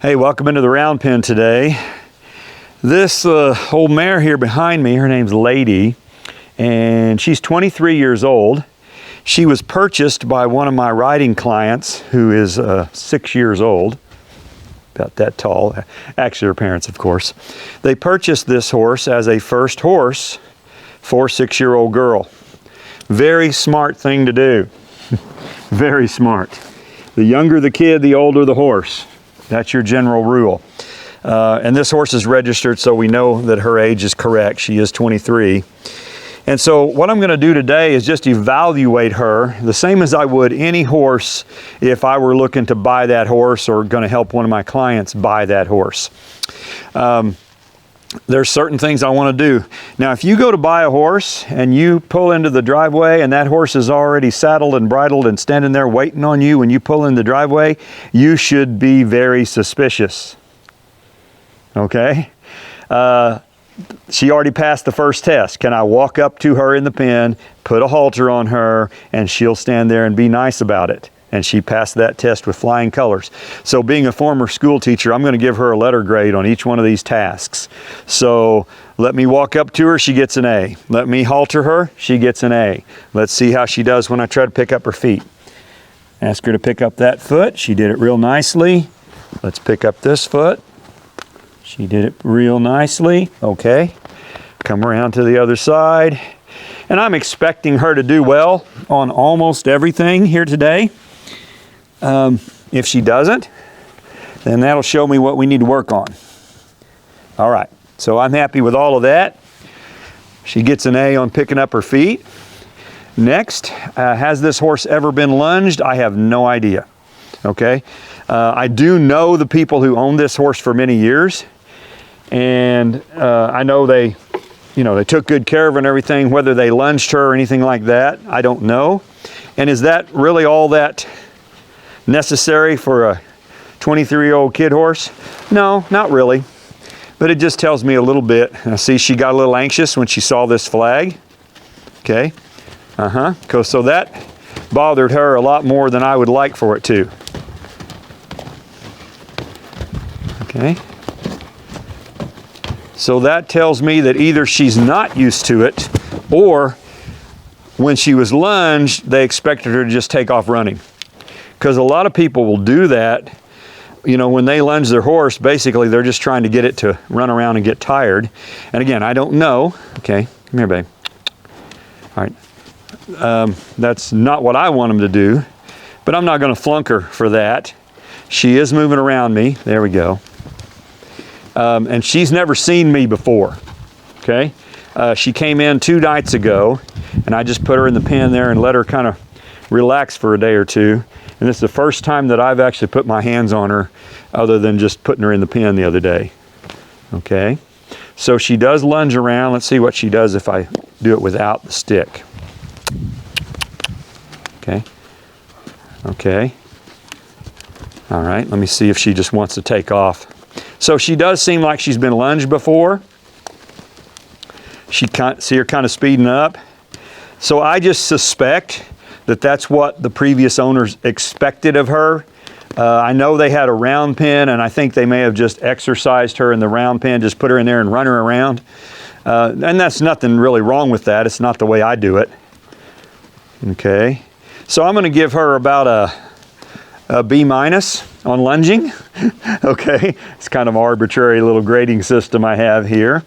Hey, welcome into the round pen today. This old mare here behind me, her name's Lady, and she's 23 years old. She was purchased by one of my riding clients who is 6 years old, about that tall. Actually, her parents, of course. They purchased this horse as a first horse for a 6-year-old girl. Very smart thing to do. Very smart. The younger the kid, the older the horse. That's your general rule. And this horse is registered, so we know that her age is correct. She is 23. And so what I'm going to do today is just evaluate her the same as I would any horse if I were looking to buy that horse or going to help one of my clients buy that horse. There's certain things I want to do. Now, if you go to buy a horse and you pull into the driveway and that horse is already saddled and bridled and standing there waiting on you when you pull in the driveway, you should be very suspicious. Okay? She already passed the first test. Can I walk up to her in the pen, put a halter on her, and she'll stand there and be nice about it? And she passed that test with flying colors. So being a former school teacher, I'm going to give her a letter grade on each one of these tasks. So let me walk up to her, she gets an A. Let me halter her, she gets an A. Let's see how she does when I try to pick up her feet. Ask her to pick up that foot. She did it real nicely. Let's pick up this foot. She did it real nicely. Okay. Come around to the other side. And I'm expecting her to do well on almost everything here today. If she doesn't, then that'll show me what we need to work on. All right, so I'm happy with all of that. She gets an A on picking up her feet. Next, has this horse ever been lunged? I have no idea. Okay, I do know the people who owned this horse for many years, and I know they took good care of her and everything. Whether they lunged her or anything like that, I don't know. And is that really all that necessary for a 23-year-old kid horse? No, not really. But it just tells me a little bit. I see she got a little anxious when she saw this flag. Okay. So that bothered her a lot more than I would like for it to. Okay. So that tells me that either she's not used to it, or when she was lunged, they expected her to just take off running. Because a lot of people will do that. When they lunge their horse, basically they're just trying to get it to run around and get tired. And again, I don't know. Okay, come here, babe. All right. That's not what I want them to do, but I'm not going to flunk her for that. She is moving around me. There we go. And she's never seen me before. Okay. She came in 2 nights ago, and I just put her in the pen there and let her kind of relax for a day or two. And this is the first time that I've actually put my hands on her other than just putting her in the pen the other day. Okay. So she does lunge around. Let's see what she does if I do it without the stick. Okay. Okay. All right. Let me see if she just wants to take off. So she does seem like she's been lunged before. See her kind of speeding up. So I just suspect that that's what the previous owners expected of her. I know they had a round pen, and I think they may have just exercised her in the round pen, just put her in there and run her around. And that's nothing really wrong with that. It's not the way I do it. Okay. So I'm going to give her about a B- on lunging. Okay. It's kind of an arbitrary little grading system I have here.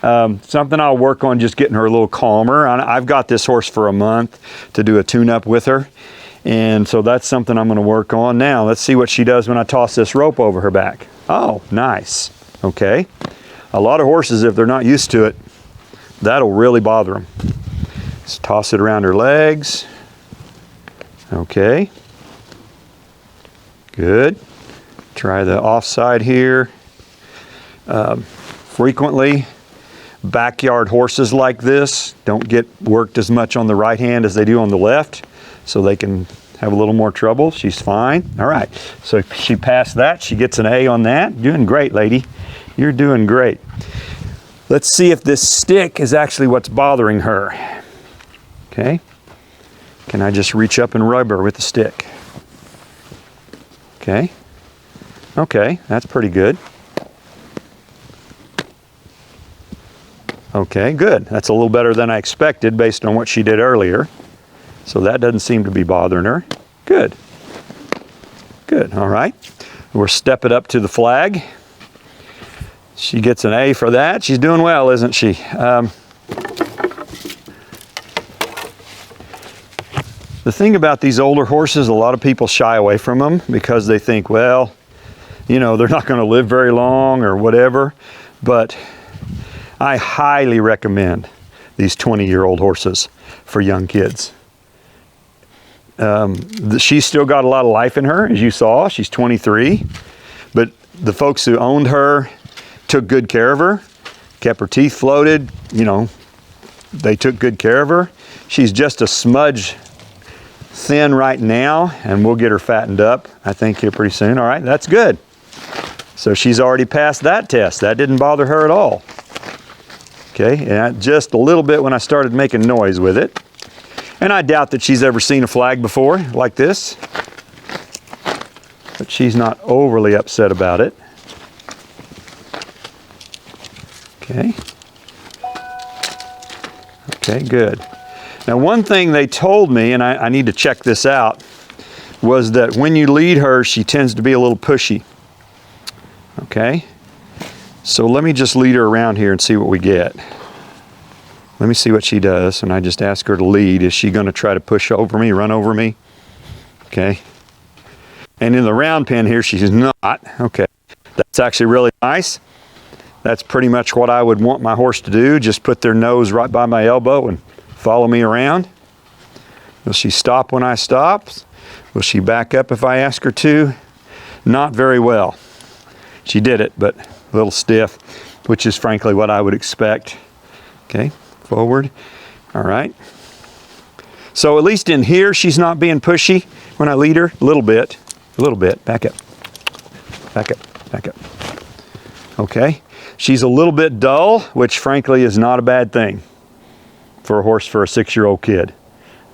Something I'll work on, just getting her a little calmer. I've got this horse for a month to do a tune-up with her, and so that's something I'm going to work on. Now let's see what she does when I toss this rope over her back. Oh, nice. Okay. A lot of horses, if they're not used to it, that'll really bother them. Let's toss it around her legs. Okay. Good. Try the offside here. Frequently, backyard horses like this don't get worked as much on the right hand as they do on the left, so they can have a little more trouble. She's fine. All right, so she passed that. She gets an A on that. Doing great, lady. You're doing great. Let's see if this stick is actually what's bothering her. Okay. Can I just reach up and rub her with the stick? Okay. Okay, that's pretty good. Okay, good. That's a little better than I expected based on what she did earlier. So that doesn't seem to be bothering her. Good. Good, all right. We're stepping up to the flag. She gets an A for that. She's doing well, isn't she? The thing about these older horses, a lot of people shy away from them because they think, well, you know, they're not going to live very long or whatever. But I highly recommend these 20-year-old horses for young kids. She's still got a lot of life in her, as you saw. She's 23. But the folks who owned her took good care of her, kept her teeth floated, you know, they took good care of her. She's just a smudge thin right now, and we'll get her fattened up, I think, here pretty soon. All right, that's good. So she's already passed that test. That didn't bother her at all. Okay, and just a little bit when I started making noise with it. And I doubt that she's ever seen a flag before like this. But she's not overly upset about it. Okay. Okay, good. Now, one thing they told me, and I need to check this out, was that when you lead her, she tends to be a little pushy. Okay? So let me just lead her around here and see what we get. Let me see what she does, and I just ask her to lead. Is she going to try to push over me, run over me? Okay. And in the round pen here, she's not. Okay. That's actually really nice. That's pretty much what I would want my horse to do. Just put their nose right by my elbow and follow me around. Will she stop when I stop? Will she back up if I ask her to? Not very well. She did it, but a little stiff, which is frankly what I would expect. Okay, forward. All right. So at least in here, she's not being pushy when I lead her. A little bit. Back up. Back up. Back up. Okay. She's a little bit dull, which frankly is not a bad thing for a horse for a 6-year-old kid.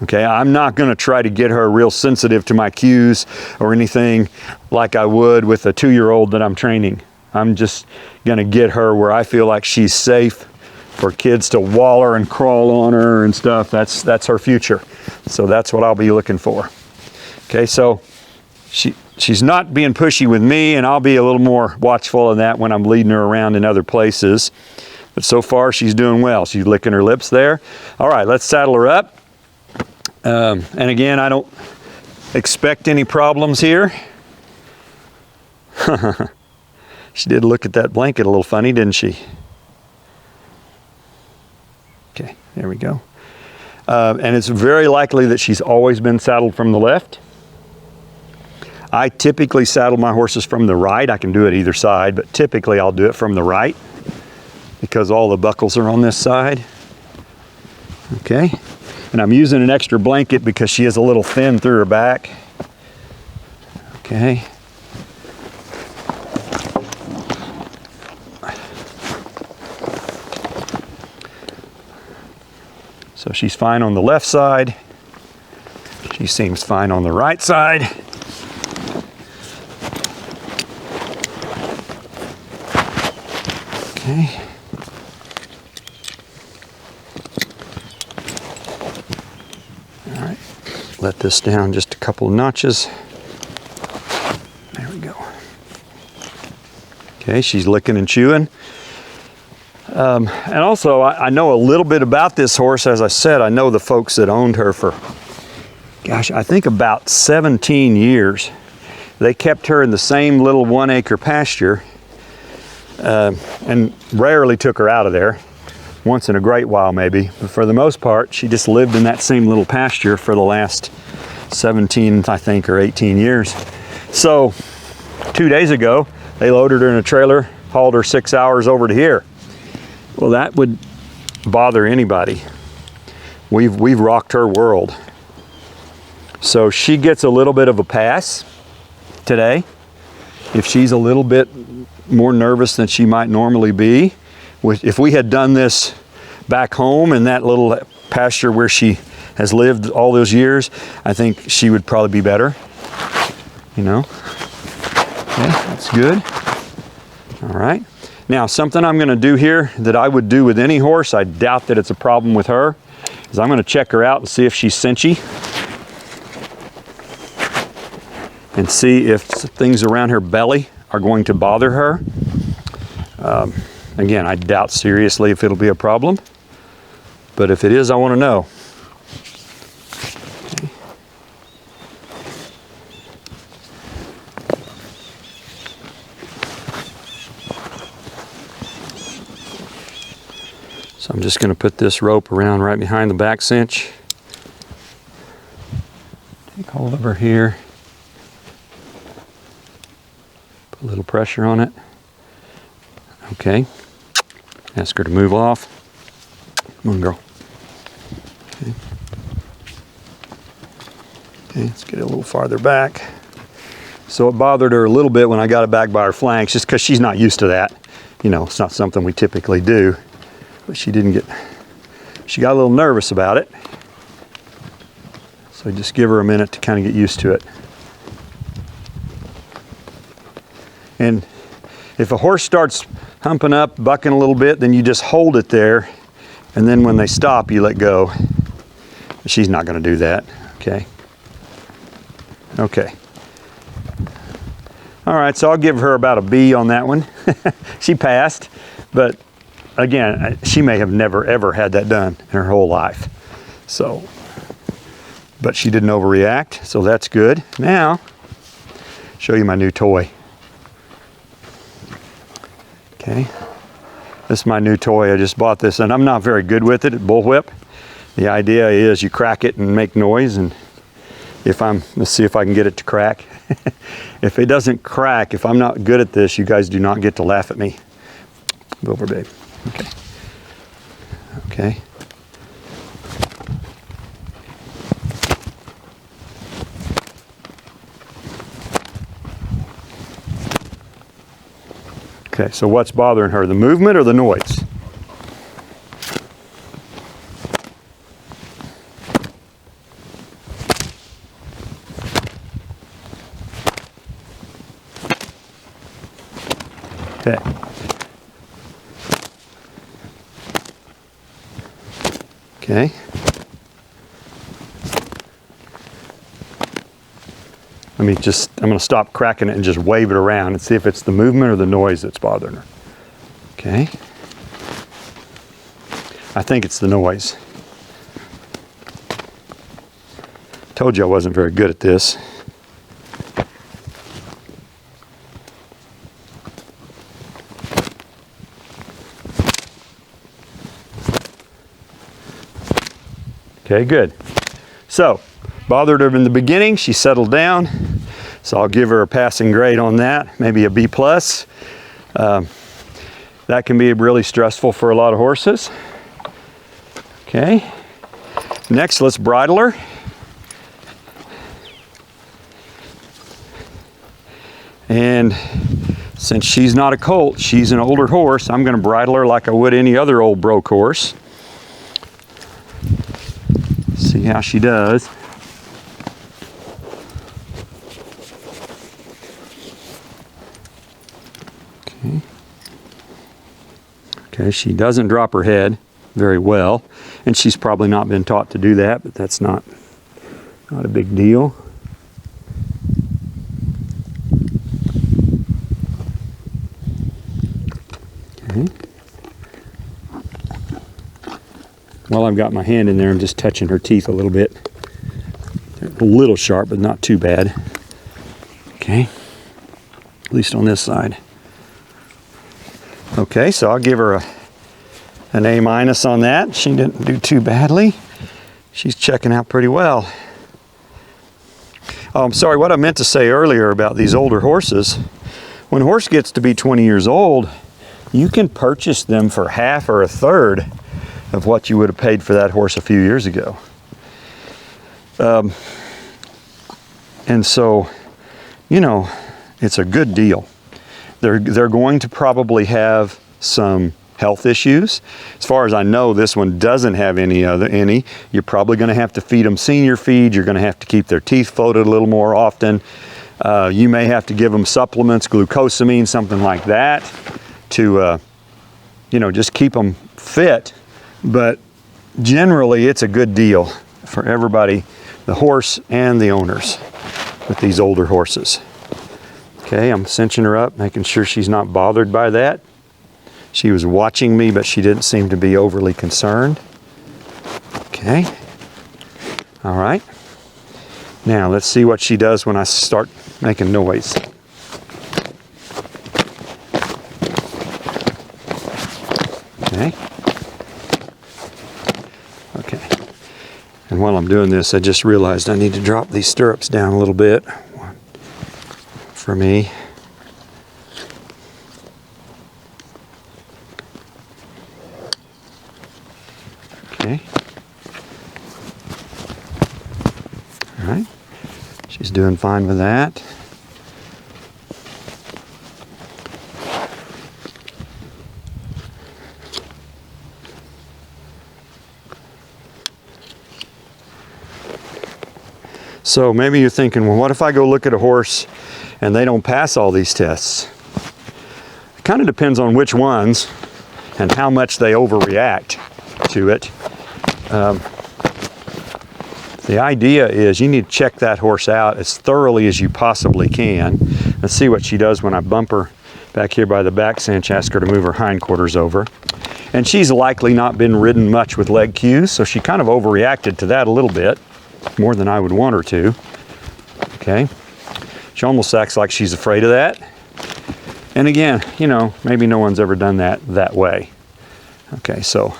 Okay, I'm not going to try to get her real sensitive to my cues or anything like I would with a 2-year-old that I'm training. I'm just going to get her where I feel like she's safe for kids to waller and crawl on her and stuff. That's her future. So that's what I'll be looking for. Okay, so she's not being pushy with me, and I'll be a little more watchful of that when I'm leading her around in other places. But so far, she's doing well. She's licking her lips there. All right, let's saddle her up. And again, I don't expect any problems here. She did look at that blanket a little funny, didn't she? Okay, there we go. And it's very likely that she's always been saddled from the left. I typically saddle my horses from the right. I can do it either side, but typically I'll do it from the right because all the buckles are on this side. Okay, and I'm using an extra blanket because she is a little thin through her back. Okay. So she's fine on the left side. She seems fine on the right side. Okay. All right, let this down just a couple of notches. There we go. Okay, she's licking and chewing. And also, I know a little bit about this horse. As I said, I know the folks that owned her for, gosh, I think about 17 years. They kept her in the same little 1-acre pasture and rarely took her out of there. Once in a great while maybe, but for the most part, she just lived in that same little pasture for the last 17, I think, or 18 years. So 2 days ago, they loaded her in a trailer, hauled her 6 hours over to here. Well, that would bother anybody. We've rocked her world. So she gets a little bit of a pass today. If she's a little bit more nervous than she might normally be. If we had done this back home in that little pasture where she has lived all those years, I think she would probably be better, you know. Okay, that's good. All right. Now, something I'm going to do here that I would do with any horse, I doubt that it's a problem with her, is I'm going to check her out and see if she's cinchy. And see if things around her belly are going to bother her. Again, I doubt seriously if it'll be a problem. But if it is, I want to know. Okay. So I'm just going to put this rope around right behind the back cinch. Take hold of her here. Put a little pressure on it. Okay. Ask her to move off. Come on, girl. Okay. Okay, let's get it a little farther back. So it bothered her a little bit when I got it back by her flanks, just because she's not used to that. You know, it's not something we typically do. But she got a little nervous about it. So just give her a minute to kind of get used to it. And if a horse starts humping up, bucking a little bit, then you just hold it there. And then when they stop, you let go. She's not going to do that, okay? Okay. All right, so I'll give her about a B on that one. She passed, but again, she may have never ever had that done in her whole life. So, but she didn't overreact, so that's good. Now, show you my new toy. Okay, this is my new toy. I just bought this, and I'm not very good with it at bullwhip. The idea is you crack it and make noise, and let's see if I can get it to crack. If it doesn't crack, if I'm not good at this, you guys do not get to laugh at me. Move over, babe. Okay. Okay. Okay, so what's bothering her? The movement or the noise? Okay. Okay. I'm going to stop cracking it and just wave it around and see if it's the movement or the noise that's bothering her. Okay. I think it's the noise. Told you I wasn't very good at this. Okay, good. So, bothered her in the beginning, she settled down. So I'll give her a passing grade on that, maybe a B+. That can be really stressful for a lot of horses. Okay. Next, let's bridle her. And since she's not a colt, she's an older horse, I'm going to bridle her like I would any other old broke horse. See how she does. Okay. Okay, she doesn't drop her head very well, and she's probably not been taught to do that, but that's not a big deal. Okay. While I've got my hand in there, I'm just touching her teeth a little bit. They're a little sharp, but not too bad. Okay, at least on this side. Okay, so I'll give her an A- on that. She didn't do too badly. She's checking out pretty well. Oh, I'm sorry, what I meant to say earlier about these older horses, when a horse gets to be 20 years old, you can purchase them for half or a third of what you would have paid for that horse a few years ago. And so, you know, it's a good deal. They're going to probably have some health issues. As far as I know, this one doesn't have any. You're probably going to have to feed them senior feed. You're going to have to keep their teeth floated a little more often. You may have to give them supplements, glucosamine, something like that, to you know, just keep them fit. But generally, it's a good deal for everybody, the horse and the owners, with these older horses. Okay, I'm cinching her up, making sure she's not bothered by that. She was watching me, but she didn't seem to be overly concerned. Okay, all right. Now let's see what she does when I start making noise. Okay. Okay. And while I'm doing this, I just realized I need to drop these stirrups down a little bit for me. Okay. All right. She's doing fine with that. So maybe you're thinking, well, what if I go look at a horse and they don't pass all these tests? It kind of depends on which ones and how much they overreact to it. The idea is you need to check that horse out as thoroughly as you possibly can. Let's see what she does when I bump her back here by the back cinch, ask her to move her hindquarters over. And she's likely not been ridden much with leg cues, so she kind of overreacted to that a little bit, more than I would want her to. Okay, she almost acts like she's afraid of that. And again, you know, maybe no one's ever done that way. Okay, so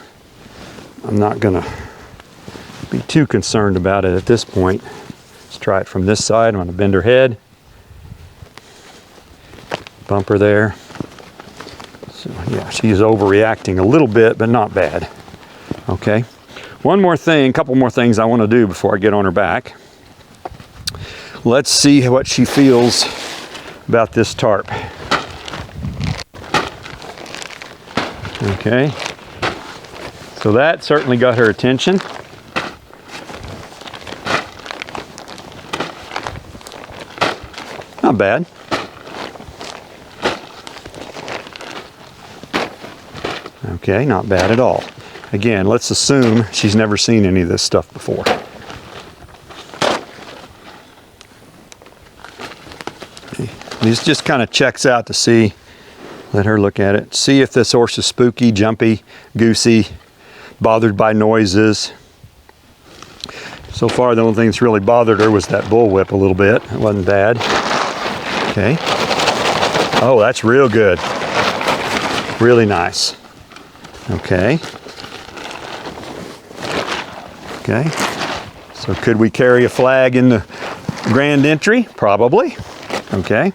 I'm not gonna be too concerned about it at this point. Let's try it from this side. I'm gonna bend her head, bump her there. So yeah, she's overreacting a little bit, but not bad. Okay, one more thing, a couple more things I want to do before I get on her back. Let's see what she feels about this tarp. Okay, so that certainly got her attention. Not bad. Okay, not bad at all. Again, let's assume she's never seen any of this stuff before. Okay. This just kind of checks out to see, let her look at it, see if this horse is spooky, jumpy, goosey, bothered by noises. So far, the only thing that's really bothered her was that bullwhip a little bit. It wasn't bad. Okay. Oh, that's real good. Really nice. Okay. Okay. So could we carry a flag in the grand entry? Probably. Okay.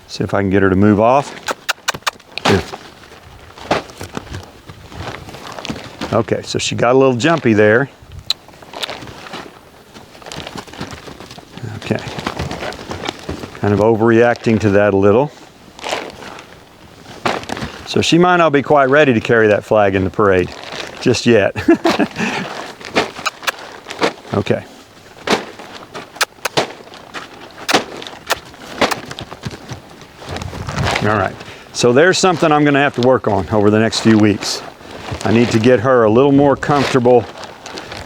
See if I can get her to move off. Here. Okay, so she got a little jumpy there. Okay. Kind of overreacting to that a little. So she might not be quite ready to carry that flag in the parade just yet. Okay. All right. So there's something I'm going to have to work on over the next few weeks. I need to get her a little more comfortable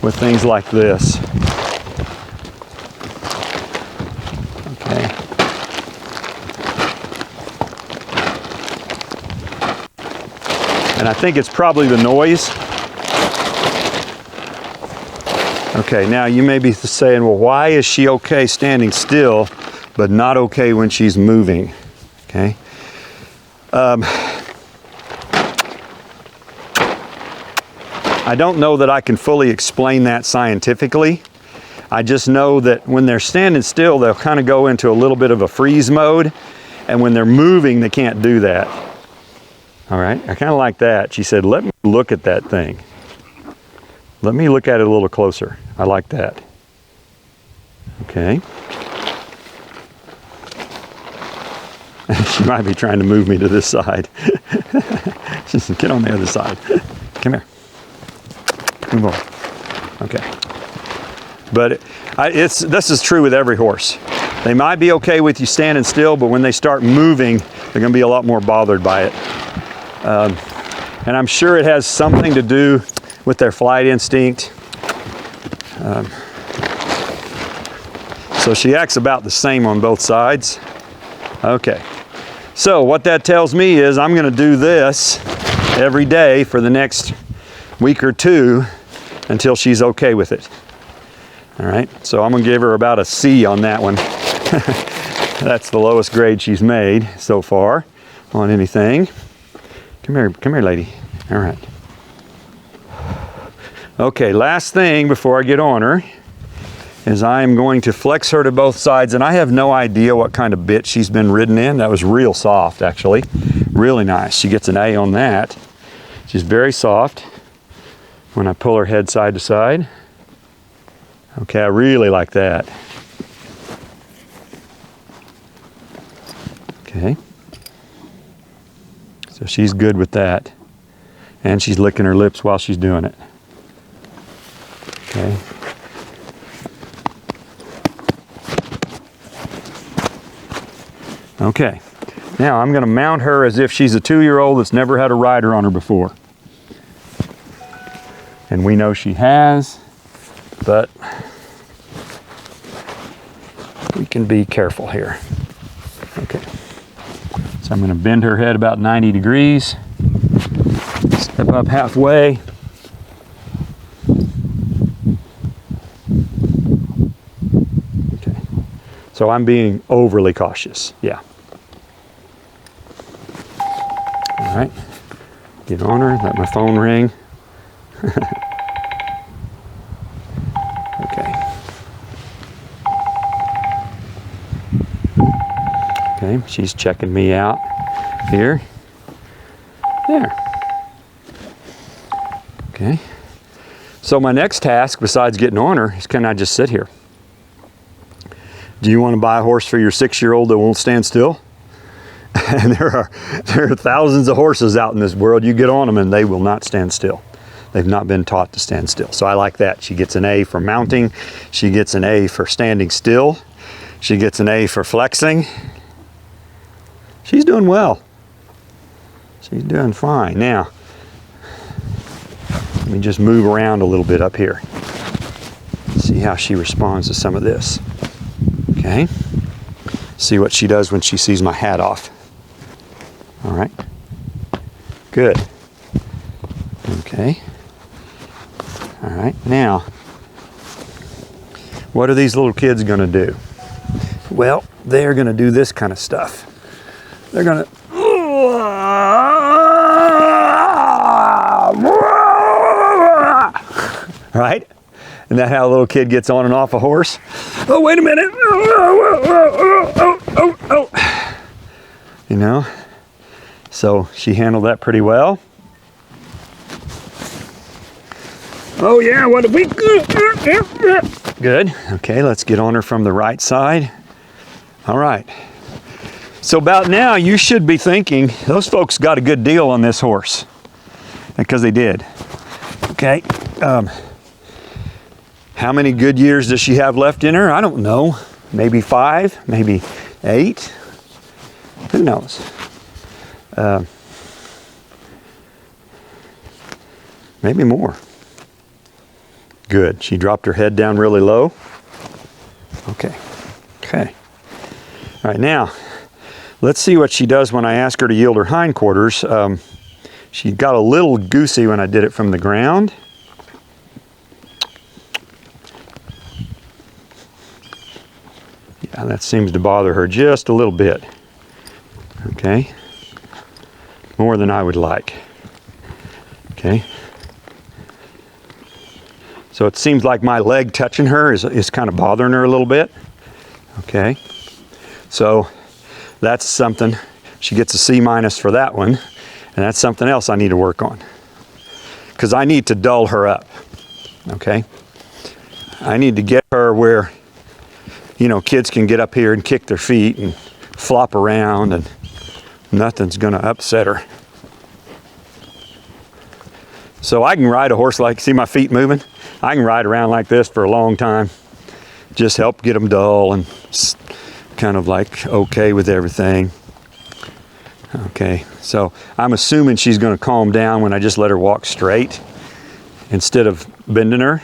with things like this. Okay. And I think it's probably the noise. Okay, now you may be saying, well, why is she okay standing still, but not okay when she's moving? Okay. I don't know that I can fully explain that scientifically. I just know that when they're standing still, they'll kind of go into a little bit of a freeze mode, and when they're moving, they can't do that. All right, I kind of like that. She said, let me look at that thing. Let me look at it a little closer. I like that. Okay. She might be trying to move me to this side. She said, get on the other side. Come here. Move on. Okay. But this is true with every horse. They might be okay with you standing still, but when they start moving, they're going to be a lot more bothered by it. And I'm sure it has something to do with their flight instinct. So she acts about the same on both sides. Okay. So what that tells me is I'm going to do this every day for the next week or two until she's okay with it. All right. So I'm going to give her about a C on that one. That's the lowest grade she's made so far on anything. Come here, lady. All right. Okay, last thing before I get on her is I am going to flex her to both sides, and I have no idea what kind of bit she's been ridden in. That was real soft, actually. Really nice. She gets an A on that. She's very soft when I pull her head side to side. Okay, I really like that. Okay. So she's good with that. And she's licking her lips while she's doing it. Okay. Okay. Now I'm going to mount her as if she's a 2-year-old that's never had a rider on her before. And we know she has, but we can be careful here. Okay. So I'm going to bend her head about 90 degrees. Step up halfway. Okay. So I'm being overly cautious. Yeah. All right. Get on her. Let my phone ring. Okay. Okay. She's checking me out here. There. Okay. So my next task, besides getting on her, is can I just sit here? Do you want to buy a horse for your 6-year-old that won't stand still? And there are thousands of horses out in this world. You get on them and they will not stand still. They've not been taught to stand still. So I like that. She gets an A for mounting. She gets an A for standing still. She gets an A for flexing. She's doing well. She's doing fine. Now, let me just move around a little bit up here. See how she responds to some of this. Okay. See what she does when she sees my hat off. All right. Good. Okay. All right. Now, what are these little kids going to do? Well, they're going to do this kind of stuff. They're going to... Right? Isn't that how a little kid gets on and off a horse? Oh, wait a minute. You know? So she handled that pretty well. Oh yeah, what did we... Good. Okay, let's get on her from the right side. All right. So about now, you should be thinking, those folks got a good deal on this horse. Because they did. Okay. How many good years does she have left in her? I don't know. Maybe 5, maybe 8. Who knows? Maybe more. Good. She dropped her head down really low. Okay. Okay. All right, now, let's see what she does when I ask her to yield her hindquarters. She got a little goosey when I did it from the ground. Yeah, that seems to bother her just a little bit. Okay. More than I would like. Okay. So it seems like my leg touching her is kind of bothering her a little bit. Okay. So that's something. She gets a C- for that one. And that's something else I need to work on. Because I need to dull her up. Okay. I need to get her where, you know, kids can get up here and kick their feet and flop around and nothing's going to upset her. So I can ride a horse like, see my feet moving? I can ride around like this for a long time. Just help get them dull and kind of like okay with everything. Okay, so I'm assuming she's going to calm down when I just let her walk straight instead of bending her.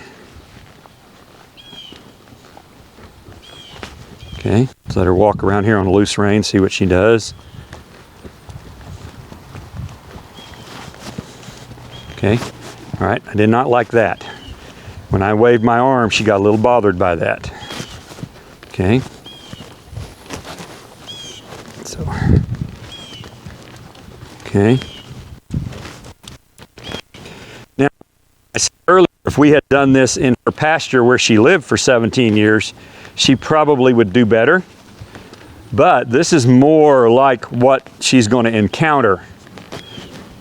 Okay, let's let her walk around here on a loose rein, see what she does. Okay, all right, I did not like that. When I waved my arm, she got a little bothered by that. Okay. So, okay. Now, I said earlier, if we had done this in her pasture where she lived for 17 years, she probably would do better. But this is more like what she's going to encounter.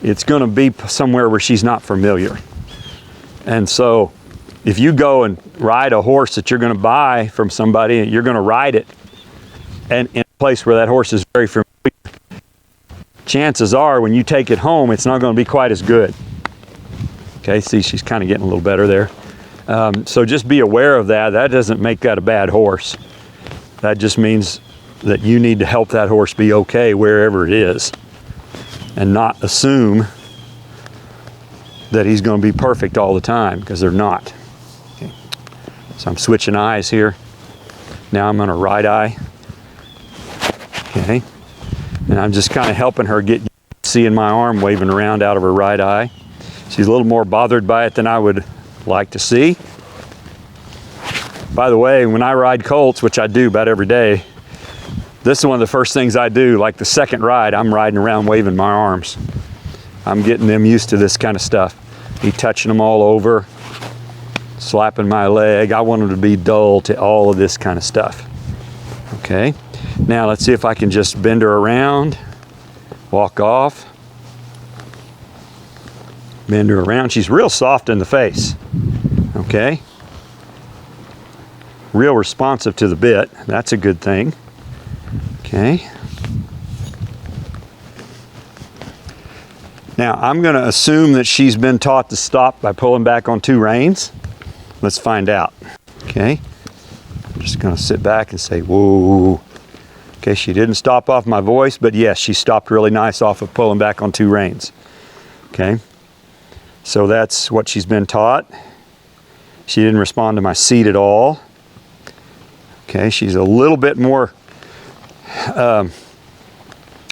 It's going to be somewhere where she's not familiar. And so, if you go and ride a horse that you're going to buy from somebody, you're going to ride it and in a place where that horse is very familiar, chances are when you take it home, it's not going to be quite as good. Okay, see, she's kind of getting a little better there. So just be aware of that. That doesn't make that a bad horse. That just means that you need to help that horse be okay wherever it is and not assume that he's going to be perfect all the time, because they're not. Okay. So I'm switching eyes here. Now I'm on a right eye. Okay. And I'm just kind of helping her get seeing my arm waving around out of her right eye. She's a little more bothered by it than I would like to see. By the way, when I ride colts, which I do about every day, this is one of the first things I do. Like the second ride, I'm riding around waving my arms. I'm getting them used to this kind of stuff. Me touching them all over, slapping my leg. I want them to be dull to all of this kind of stuff. Okay, now let's see if I can just bend her around, walk off, bend her around. She's real soft in the face. Okay, real responsive to the bit. That's a good thing. Okay. Now, I'm going to assume that she's been taught to stop by pulling back on two reins. Let's find out. Okay. I'm just going to sit back and say, whoa. Okay, she didn't stop off my voice, but yes, she stopped really nice off of pulling back on two reins. Okay. So that's what she's been taught. She didn't respond to my seat at all. Okay, she's a little bit more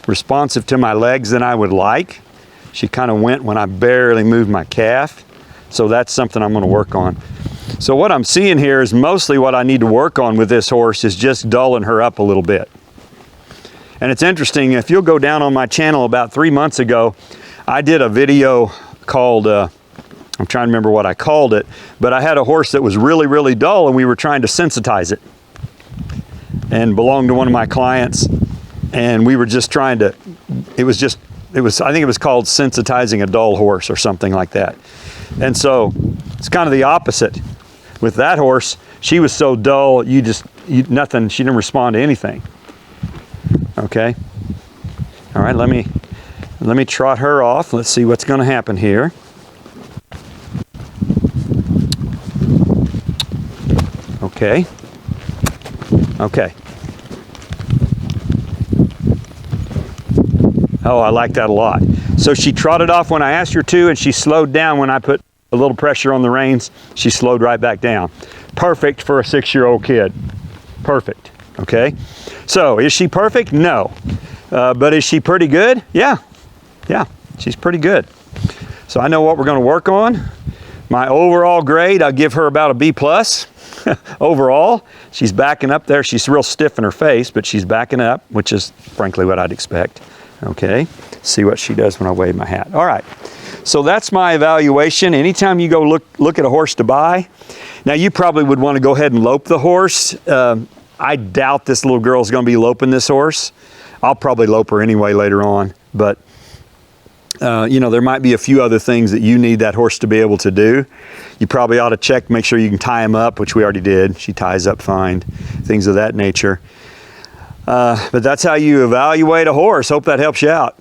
responsive to my legs than I would like. She kind of went when I barely moved my calf. So that's something I'm going to work on. So what I'm seeing here is mostly what I need to work on with this horse is just dulling her up a little bit. And it's interesting, if you'll go down on my channel about 3 months ago, I did a video called, I'm trying to remember what I called it, but I had a horse that was really, really dull and we were trying to sensitize it. And belonged to one of my clients, and we were just trying to, I think it was called Sensitizing a Dull Horse or something like that. And so it's kind of the opposite. With that horse, she was so dull, nothing, she didn't respond to anything. Okay. All right, let me trot her off. Let's see what's going to happen here. Okay. Okay. Oh, I like that a lot. So she trotted off when I asked her to, and she slowed down when I put a little pressure on the reins. She slowed right back down. Perfect for a 6-year-old kid. Perfect. Okay. So is she perfect? No. But is she pretty good? Yeah. Yeah, she's pretty good. So I know what we're going to work on. My overall grade, I'll give her about a B+. Overall, she's backing up there. She's real stiff in her face, but she's backing up, which is frankly what I'd expect. Okay, see what she does when I wave my hat. All right, so that's my evaluation. Anytime you go look at a horse to buy, now you probably would want to go ahead and lope the horse. I doubt this little girl's going to be loping this horse. I'll probably lope her anyway later on, but you know, there might be a few other things that you need that horse to be able to do. You probably ought to check, make sure you can tie him up, which we already did. She ties up fine, things of that nature. But that's how you evaluate a horse. Hope that helps you out.